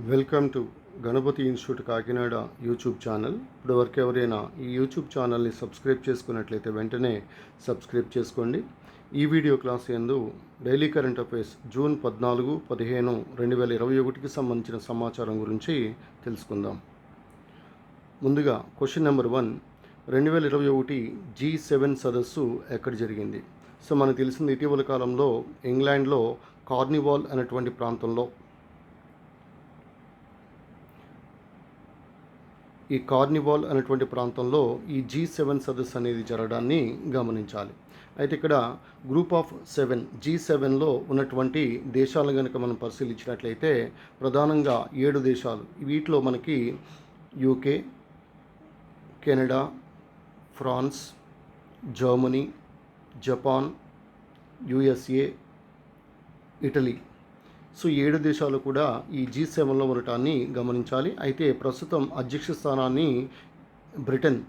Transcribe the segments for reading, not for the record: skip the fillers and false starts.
Welcome to Ganapathi institute Kakinada YouTube channel. ఇప్పటివరకు ఎవరైనా ఈ యూట్యూబ్ ఛానల్ని సబ్స్క్రైబ్ చేసుకున్నట్లయితే వెంటనే సబ్స్క్రైబ్ చేసుకోండి. ఈ వీడియో క్లాస్ యందు డైలీ కరెంట్ అఫైర్స్ జూన్ 14-15-2021కి సంబంధించిన సమాచారం గురించి తెలుసుకుందాం. ముందుగా క్వశ్చన్ నెంబర్ 1, 2021 G7 సదస్సు ఎక్కడ జరిగింది? సో మనకు తెలిసింది ఇటీవల కాలంలో ఇంగ్లాండ్లో కార్నివాల్ అనేటువంటి ప్రాంతంలో ఈ కార్నివాల్ అనేటువంటి ప్రాంతంలో ఈ G7 సదస్సు అనేది జరగడాన్ని గమనించాలి. అయితే ఇక్కడ గ్రూప్ ఆఫ్ 7 G7లో ఉన్నటువంటి దేశాలను కనుక మనం పరిశీలించినట్లయితే ప్రధానంగా 7 దేశాలు. వీటిలో మనకి UK, Canada, France, Germany, Japan, USA, Italy. So 7 దేశాలు కూడా ఈ G7లో ఉండటాన్ని గమనించాలి. అయితే ప్రస్తుతం అధ్యక్ష స్థానాన్ని బ్రిటన్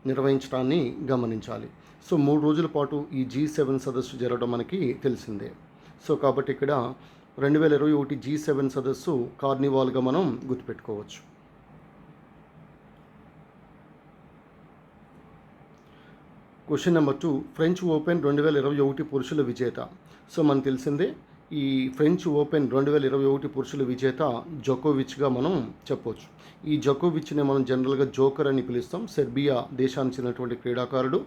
నిర్వహించడాన్ని గమనించాలి. సో 3 రోజుల పాటు ఈ G7 సదస్సు జరగడం మనకి తెలిసిందే. సో కాబట్టి ఇక్కడ 2021 G7 సదస్సు కార్నివాల్గా మనం గుర్తుపెట్టుకోవచ్చు. క్వశ్చన్ నెంబర్ 2, ఫ్రెంచ్ ఓపెన్ 2021 పురుషుల విజేత. సో మనకు తెలిసిందే ఈ ఫ్రెంచ్ ఓపెన్ 2021 పురుషుల విజేత జోకోవిచ్గా మనం చెప్పవచ్చు. ఈ జోకోవిచ్ని మనం జనరల్గా జోకర్ అని పిలుస్తాం. సెర్బియా దేశానికి చెందినటువంటి క్రీడాకారుడు.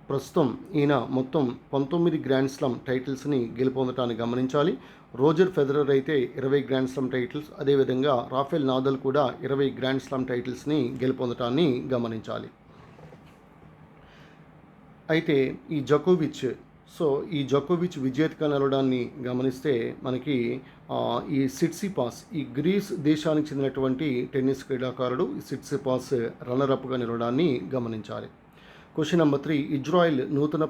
ప్రస్తుతం ఈయన మొత్తం 19 గ్రాండ్ స్లామ్ టైటిల్స్ని గెలుపొందటాన్ని గమనించాలి. రోజర్ ఫెదరర్ అయితే 20 గ్రాండ్ స్లామ్ టైటిల్స్, అదేవిధంగా రాఫెల్ నాదల్ కూడా 20 గ్రాండ్ స్లామ్ టైటిల్స్ని గెలుపొందటాన్ని గమనించాలి. అయితే ఈ జోకోవిచ్ విజేతగా నిలవడాన్ని గమనిస్తే మనకి ఈ సిట్సిపాస్, ఈ గ్రీస్ దేశానికి చెందినటువంటి టెన్నిస్ క్రీడాకారుడు ఈ సిట్సిపాస్ రన్నరప్గా నిలవడాన్ని గమనించాలి. క్వశ్చన్ నెంబర్ 3, ఇజ్రాయెల్ నూతన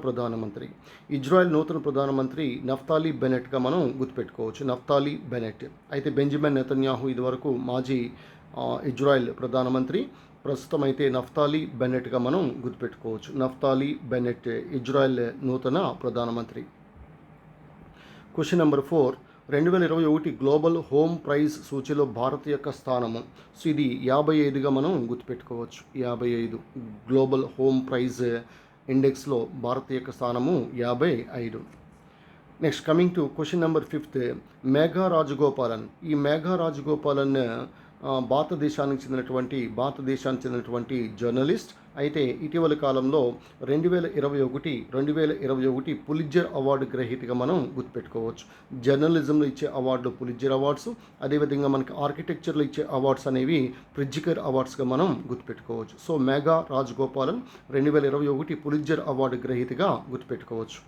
ప్రధానమంత్రి నఫ్తాలీ బెనెట్గా మనం గుర్తుపెట్టుకోవచ్చు. Naftali Bennett. అయితే బెంజమిన్ నెతన్యాహు ఇదివరకు మాజీ ఇజ్రాయెల్ ప్రధానమంత్రి. ప్రస్తుతం అయితే నఫ్తాలీ బెనెట్గా మనం గుర్తుపెట్టుకోవచ్చు. నఫ్తాలీ బెనెట్ ఇజ్రాయెల్ నూతన ప్రధానమంత్రి. Question number 4, 2021 global home price సూచీలో భారత్ యొక్క స్థానము. సో ఇది 55గా మనం గుర్తుపెట్టుకోవచ్చు. 55 గ్లోబల్ హోమ్ ప్రైస్ ఇండెక్స్లో భారత్ యొక్క స్థానము 55. Next coming to question number 5, Megha Rajagopalan. ఈ మేఘా రాజగోపాలన్ భారతదేశానికి చెందినటువంటి జర్నలిస్ట్. అయితే ఇటీవల కాలంలో 2021 పులిట్జర్ అవార్డు గ్రహీతగా మనం గుర్తుపెట్టుకోవచ్చు. జర్నలిజంలో ఇచ్చే అవార్డులు పులిట్జర్ అవార్డ్స్, అదేవిధంగా మనకి ఆర్కిటెక్చర్లో ఇచ్చే అవార్డ్స్ అనేవి ప్రిట్జికర్ అవార్డ్స్గా మనం గుర్తుపెట్టుకోవచ్చు. So Megha Rajagopalan 2021 Pulitzer award గ్రహీతగా గుర్తుపెట్టుకోవచ్చు.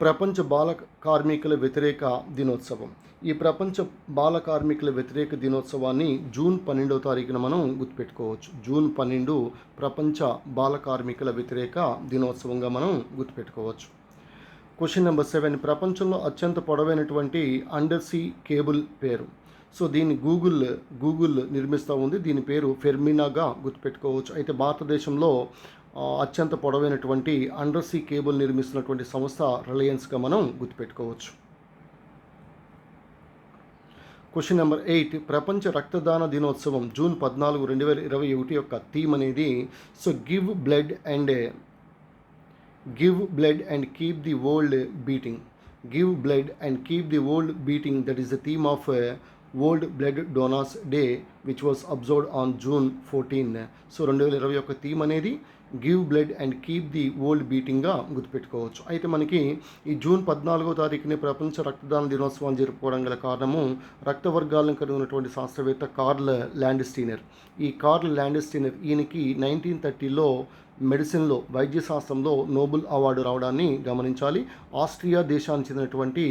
ప్రపంచ బాల కార్మికుల వ్యతిరేక దినోత్సవం. ఈ ప్రపంచ బాల కార్మికుల వ్యతిరేక దినోత్సవాన్ని జూన్ 12వ తారీఖున మనం గుర్తుపెట్టుకోవచ్చు. జూన్ 12 ప్రపంచ బాల కార్మికుల వ్యతిరేక దినోత్సవంగా మనం గుర్తుపెట్టుకోవచ్చు. క్వశ్చన్ నెంబర్ 7, ప్రపంచంలో అత్యంత పొడవైనటువంటి అండర్ సీ కేబుల్ పేరు. సో దీన్ని గూగుల్ నిర్మిస్తూ ఉంది. దీని పేరు ఫెర్మినాగా గుర్తుపెట్టుకోవచ్చు. అయితే భారతదేశంలో అత్యంత పొడవైనటువంటి అండర్ సీ కేబుల్ నిర్మిస్తున్నటువంటి సంస్థ రిలయన్స్గా మనం గుర్తుపెట్టుకోవచ్చు. క్వశ్చన్ నెంబర్ 8, ప్రపంచ రక్తదాన దినోత్సవం జూన్ 14, 2021 యొక్క థీమ్ అనేది so give blood and keep the world beating. Give blood and keep the world beating, that is the theme of world blood donors day which was observed on June 14. So 2021 theme అనేది give blood and keep the world బీటింగ్గా గుర్తుపెట్టుకోవచ్చు. అయితే మనకి ఈ June 14వ తారీఖుని ప్రపంచ రక్తదాన దినోత్సవాన్ని జరుపుకోవడం గల కారణము రక్త వర్గాలను కలిగి ఉన్నటువంటి శాస్త్రవేత్త కార్ల్ ల్యాండ్స్టీనర్. ఈ కార్ల్ ల్యాండ్స్టీనర్ ఈయనకి 1930లో మెడిసిన్లో వైద్యశాస్త్రంలో నోబెల్ అవార్డు రావడాన్ని గమనించాలి. ఆస్ట్రియా దేశానికి చెందినటువంటి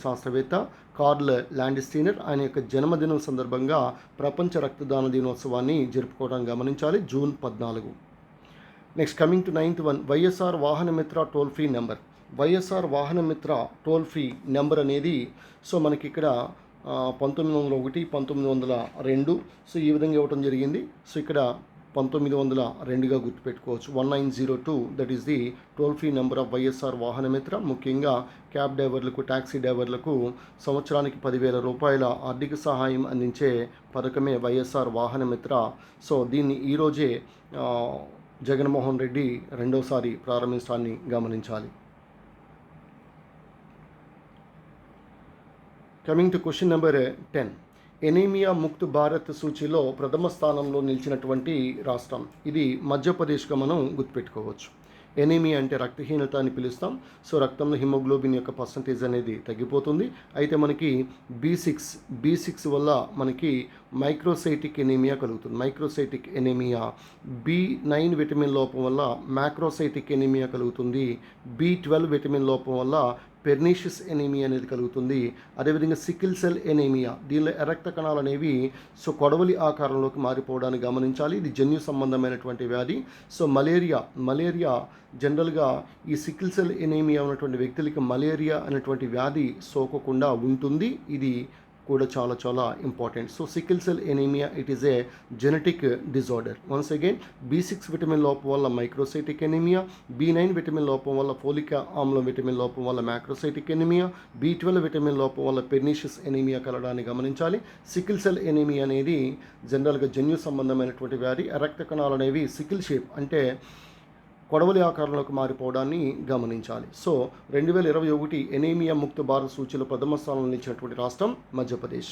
శాస్త్రవేత్త కార్ల్ ల్యాండ్స్టీనర్. ఆయన యొక్క జన్మదినం సందర్భంగా ప్రపంచ రక్తదాన దినోత్సవాన్ని జరుపుకోవడం గమనించాలి June 14. Next coming to 9th one, YSR Vahanamitra toll free number. YSR Vahanamitra toll free number అనేది సో మనకి ఇక్కడ 1901, 1902 సో ఈ విధంగా ఇవ్వడం జరిగింది. సో ఇక్కడ 1902గా గుర్తుపెట్టుకోవచ్చు. 1902 that is the toll free number of YSR Vahanamitra. ముఖ్యంగా క్యాబ్ డ్రైవర్లకు, ట్యాక్సీ డ్రైవర్లకు సంవత్సరానికి 10,000 రూపాయల ఆర్థిక సహాయం అందించే పథకమే వైఎస్ఆర్ వాహనమిత్ర. సో దీన్ని ఈరోజే జగన్మోహన్ రెడ్డి రెండోసారి ప్రారంభించడాన్ని గమనించాలి. Coming to question number 10. Anaemia Mukt Bharat సూచీలో ప్రథమ స్థానంలో నిలిచినటువంటి రాష్ట్రం ఇది మధ్యప్రదేశ్గా మనం గుర్తుపెట్టుకోవచ్చు. ఎనీమియా అంటే రక్తహీనత అని పిలుస్తాం. సో రక్తంలో హిమోగ్లోబిన్ యొక్క పర్సంటేజ్ అనేది తగ్గిపోతుంది. అయితే మనకి B6 వల్ల మనకి మైక్రోసైటిక్ ఎనీమియా కలుగుతుంది. Microcytic anaemia. B9 విటమిన్ లోపం వల్ల మ్యాక్రోసైటిక్ ఎనీమియా కలుగుతుంది. B12 విటమిన్ లోపం వల్ల పెర్నీషియస్ ఎనీమియా అనేది కలుగుతుంది. అదేవిధంగా సికిల్ సెల్ ఎనీమియా, దీనిలో రక్త కణాలు అనేవి కొడవలి ఆకారంలోకి మారిపోవడాన్ని గమనించాలి. ఇది జన్యు సంబంధమైనటువంటి వ్యాధి. సో మలేరియా జనరల్గా ఈ సికిల్ సెల్ ఎనీమియా ఉన్నటువంటి వ్యక్తులకి మలేరియా అనేటువంటి వ్యాధి సోకకుండా ఉంటుంది. ఇది కూడా చాలా చాలా important. So sickle cell anaemia it is a genetic disorder. Once again B6 vitamin లోపం వల్ల మైక్రోసైటిక్ ఎనీమియా, B9 విటమిన్ లోపం వల్ల ఫోలిక్ ఆమ్లం విటమిన్ లోపం వల్ల మ్యాక్రోసైటిక్ ఎనీమియా, B12 విటమిన్ లోపం వల్ల పెర్నీషియస్ ఎనీమియా కలగడాన్ని గమనించాలి. సికిల్ సెల్ ఎనీమియా అనేది జనరల్గా జన్యు సంబంధమైనటువంటి వ్యాధి. రక్త కణాలు అనేవి సికిల్ షేప్ అంటే కొడవలి ఆకారంలోకి మారిపోవడాన్ని గమనించాలి. సో 2021 ఎనీమియా ముక్త భారత్ సూచీలో ప్రథమ స్థానంలో నిలిచినటువంటి రాష్ట్రం Madhya Pradesh.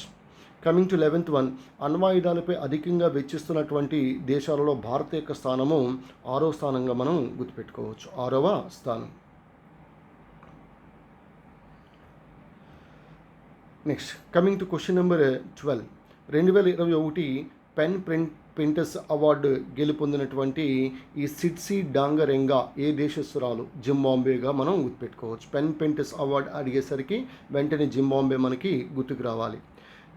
Coming to 11th one. అణ్వాయుధాలపై అధికంగా వెచ్చిస్తున్నటువంటి దేశాలలో భారత్ యొక్క స్థానము 6వ స్థానంగా మనం గుర్తుపెట్టుకోవచ్చు. 6వ స్థానం. Next coming to question number 12. 2021 pen printers award గెలుపొందినటువంటి ఈ సిడ్సీ డాంగరెంగా ఏ దేశస్తురాలు? జింబాబ్వేగా మనం గుర్తుపెట్టుకోవచ్చు. పెన్ ప్రింటర్స్ అవార్డు అడిగేసరికి వెంటనే జింబాబ్వే మనకి గుర్తుకు రావాలి.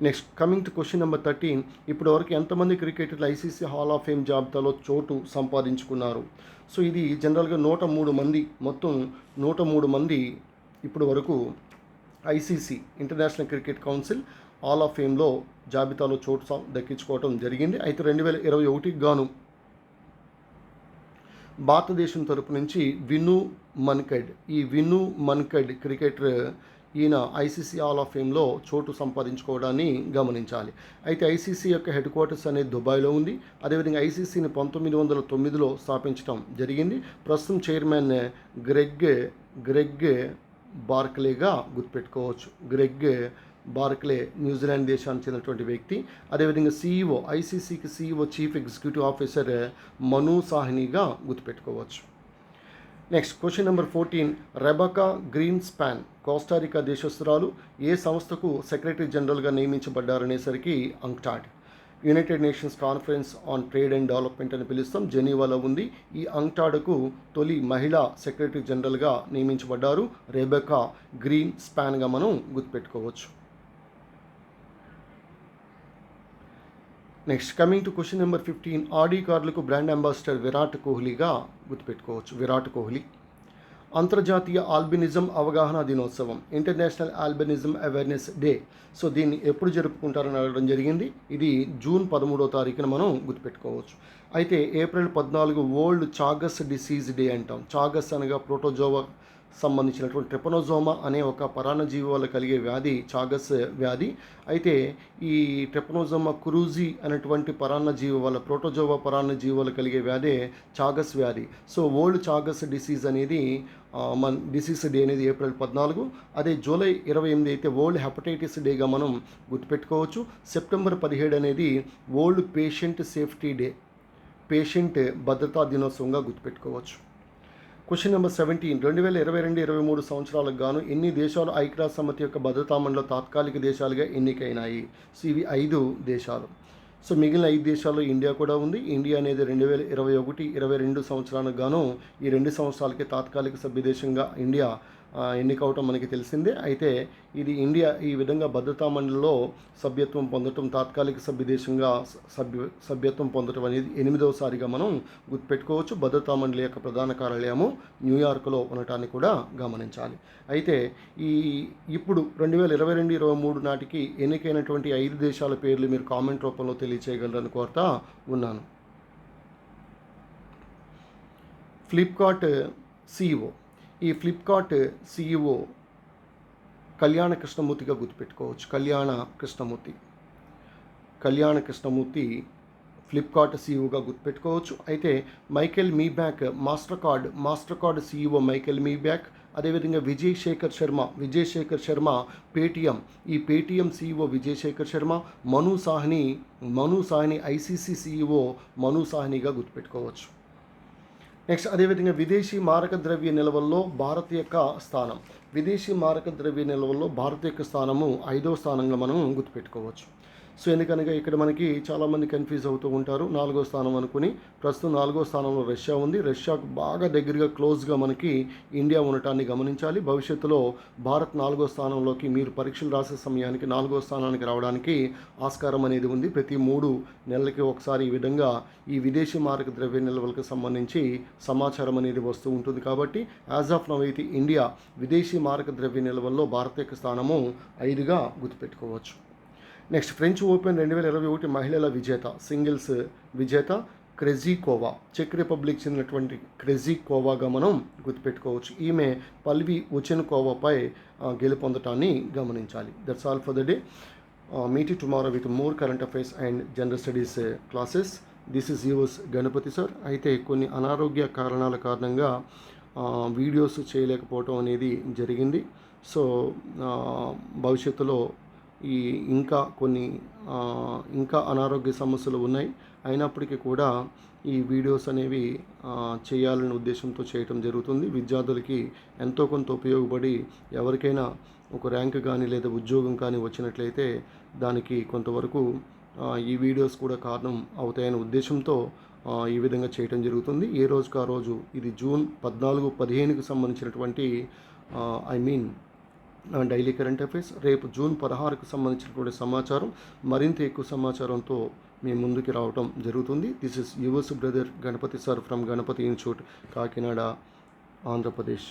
Next coming to question number 13. ఇప్పటివరకు ఎంతమంది క్రికెటర్లు ఐసీసీ హాల్ ఆఫ్ ఫేమ్ జాబితాలో చోటు సంపాదించుకున్నారు? సో ఇది జనరల్గా 103 మంది, మొత్తం 103 మంది ఇప్పటి వరకు ICC international cricket council hall of ఫేమ్లో జాబితాలో చోటు దక్కించుకోవడం జరిగింది. అయితే 2021 గాను భారతదేశం తరపు నుంచి విను మన్కడ్ క్రికెటర్ ఈయన ఐసీసీ హాల్ ఆఫ్ ఫేమ్లో చోటు సంపాదించుకోవడాన్ని గమనించాలి. అయితే ఐసీసీ యొక్క హెడ్ క్వార్టర్స్ అనేది దుబాయ్లో ఉంది. అదేవిధంగా ఐసీసీని 1909లో స్థాపించడం జరిగింది. ప్రస్తుతం చైర్మన్ గ్రెగ్ బార్క్లేగా గుర్తుపెట్టుకోవచ్చు. గ్రెగ్ బార్క్లే న్యూజిలాండ్ దేశానికి చెందినటువంటి వ్యక్తి. అదేవిధంగా ఐసీసీకి CEO chief executive officer Manu సాహ్నీగా గుర్తుపెట్టుకోవచ్చు. Next question number 14. Rebecca Grynspan Costa Rica దేశస్తురాలు. ఏ సంస్థకు సెక్రటరీ జనరల్గా నియమించబడ్డారనేసరికి UNCTAD. United Nations Conference on Trade and Development అని పిలుస్తాం, జెనీవాలో ఉంది. ఈ అంక్టాడ్కు తొలి మహిళా సెక్రటరీ జనరల్గా నియమించబడ్డారు రెబెకా గ్రీన్స్పాన్గా మనం గుర్తుపెట్టుకోవచ్చు. Next coming to question number 15. Audi కార్లకు బ్రాండ్ అంబాసిడర్ విరాట్ కోహ్లీగా గుర్తుపెట్టుకోవచ్చు. విరాట్ కోహ్లీ. అంతర్జాతీయ ఆల్బినిజం అవగాహన దినోత్సవం, international albinism awareness day. So దీన్ని ఎప్పుడు జరుపుకుంటారని అడగడం జరిగింది. ఇది జూన్ 13వ తారీఖున మనం గుర్తుపెట్టుకోవచ్చు. అయితే April 14 world Chagas disease day అంటాం. చాగస్ అనగా ప్రోటోజోవా సంబంధించినటువంటి ట్రిపనోజోమా అనే ఒక పరాన్నజీవి వల్ల కలిగే వ్యాధి చాగస్ వ్యాధి. అయితే ఈ ట్రిపనోజోమా క్రూజీ అనేటువంటి పరాన్నజీవి వల్ల, ప్రోటోజోవా పరాన్నజీవి వల్ల కలిగే వ్యాధే చాగస్ వ్యాధి. సో వరల్డ్ చాగస్ డిసీజ్ అనేది డిసీజ్ డే అనేది ఏప్రిల్ 14. అదే జూలై 28 అయితే వరల్డ్ హెపటైటిస్ డేగా మనం గుర్తుపెట్టుకోవచ్చు. సెప్టెంబర్ 17 అనేది world patient safety day, patient భద్రతా దినోత్సవంగా గుర్తుపెట్టుకోవచ్చు. Question number 17. 2022-23 సంవత్సరాలకు గాను ఎన్ని దేశాలు ఐక్యరాజ్య సమితి యొక్క భద్రతా మండలిలో తాత్కాలిక దేశాలుగా ఎన్నికైనాయి? సో ఇవి 5 దేశాలు. సో మిగిలిన 5 దేశాల్లో ఇండియా కూడా ఉంది. ఇండియా అనేది 2021-22 సంవత్సరానికి గాను ఈ 2 సంవత్సరాలకి తాత్కాలిక సభ్యదేశంగా ఇండియా ఎన్నికవటం మనకి తెలిసిందే. అయితే ఇది ఇండియా ఈ విధంగా భద్రతా మండలిలో సభ్యత్వం పొందటం, తాత్కాలిక సభ్యదేశంగా సభ్యత్వం పొందటం అనేది 8వసారిగా మనం గుర్తుపెట్టుకోవచ్చు. భద్రతా మండలి యొక్క ప్రధాన కార్యాలయము న్యూయార్క్లో ఉండటాన్ని కూడా గమనించాలి. అయితే ఇప్పుడు 2022-23 నాటికి ఎన్నికైనటువంటి 5 దేశాల పేర్లు మీరు కామెంట్ రూపంలో తెలియచేయగలరని కోరుతా ఉన్నాను. Flipkart CEO. ఈ ఫ్లిప్కార్ట్ సిఇఓ కళ్యాణ కృష్ణమూర్తిగా గుర్తుపెట్టుకోవచ్చు. కళ్యాణ కృష్ణమూర్తి ఫ్లిప్కార్ట్ సిఇఓగా గుర్తుపెట్టుకోవచ్చు. అయితే Michael Miebach master card CEO Michael Miebach, అదేవిధంగా విజయ్ శేఖర్ శర్మ పేటిఎం, ఈ Paytm CEO Vijay Shekhar Sharma, Manu Sahni ICC CEO Manu సాహ్నిగా గుర్తుపెట్టుకోవచ్చు. నెక్స్ట్ అదేవిధంగా విదేశీ మారక ద్రవ్య నిల్వల్లో భారత్ యొక్క స్థానం. విదేశీ మారక ద్రవ్య నిల్వల్లో భారత్ యొక్క స్థానము 5వ స్థానంగా మనం గుర్తుపెట్టుకోవచ్చు. సో ఎందుకనగా ఇక్కడ మనకి చాలామంది కన్ఫ్యూజ్ అవుతూ ఉంటారు 4వ స్థానం అనుకుని. ప్రస్తుతం 4వ స్థానంలో రష్యా ఉంది. రష్యాకు బాగా దగ్గరగా క్లోజ్గా మనకి ఇండియా ఉండటాన్ని గమనించాలి. భవిష్యత్తులో భారత్ 4వ స్థానంలోకి, మీరు పరీక్షలు రాసే సమయానికి 4వ స్థానానికి రావడానికి ఆస్కారం అనేది ఉంది. ప్రతి 3 నెలలకి ఒకసారి ఈ విధంగా ఈ విదేశీ మారక ద్రవ్య నిల్వలకు సంబంధించి సమాచారం అనేది వస్తూ ఉంటుంది. కాబట్టి యాజ్ ఆఫ్ నౌ అయితే ఇండియా విదేశీ మారక ద్రవ్య నిల్వల్లో భారత్ యొక్క స్థానము 5గా గుర్తుపెట్టుకోవచ్చు. నెక్స్ట్ ఫ్రెంచ్ ఓపెన్ 2021 మహిళల సింగిల్స్ విజేత క్రెజికోవా, చెక్ రిపబ్లిక్ చెందినటువంటి క్రెజికోవాగా మనం గుర్తుపెట్టుకోవచ్చు. ఈమె పల్వి ఉచెన్కోవాపై గెలుపొందటాన్ని గమనించాలి. That's all for the day. Meet you tomorrow with more current affairs and general studies classes. This is yours Ganapathi sir. అయితే కొన్ని అనారోగ్య కారణాల కారణంగా వీడియోస్ చేయలేకపోవటం అనేది జరిగింది. సో భవిష్యత్తులో ఇంకా అనారోగ్య సమస్యలు ఉన్నాయి. అయినప్పటికీ కూడా ఈ వీడియోస్ అనేవి చేయాలనే ఉద్దేశంతో చేయటం జరుగుతుంది. విద్యార్థులకి ఎంతో కొంత ఉపయోగపడి ఎవరికైనా ఒక ర్యాంక్ కానీ లేదా ఉద్యోగం కానీ వచ్చినట్లయితే దానికి కొంతవరకు ఈ వీడియోస్ కూడా కారణం అవుతాయనే ఉద్దేశంతో ఈ విధంగా చేయటం జరుగుతుంది. ఏ రోజుకు ఆ రోజు ఇది జూన్ 14-15కి సంబంధించినటువంటి డైలీ కరెంట్ అఫైర్స్. రేపు జూన్ 16కు సంబంధించినటువంటి సమాచారం, మరింత ఎక్కువ సమాచారంతో మీ ముందుకి రావటం జరుగుతుంది. This is yours brother Ganapathi sir from Ganapathi institute, Kakinada, Andhra Pradesh.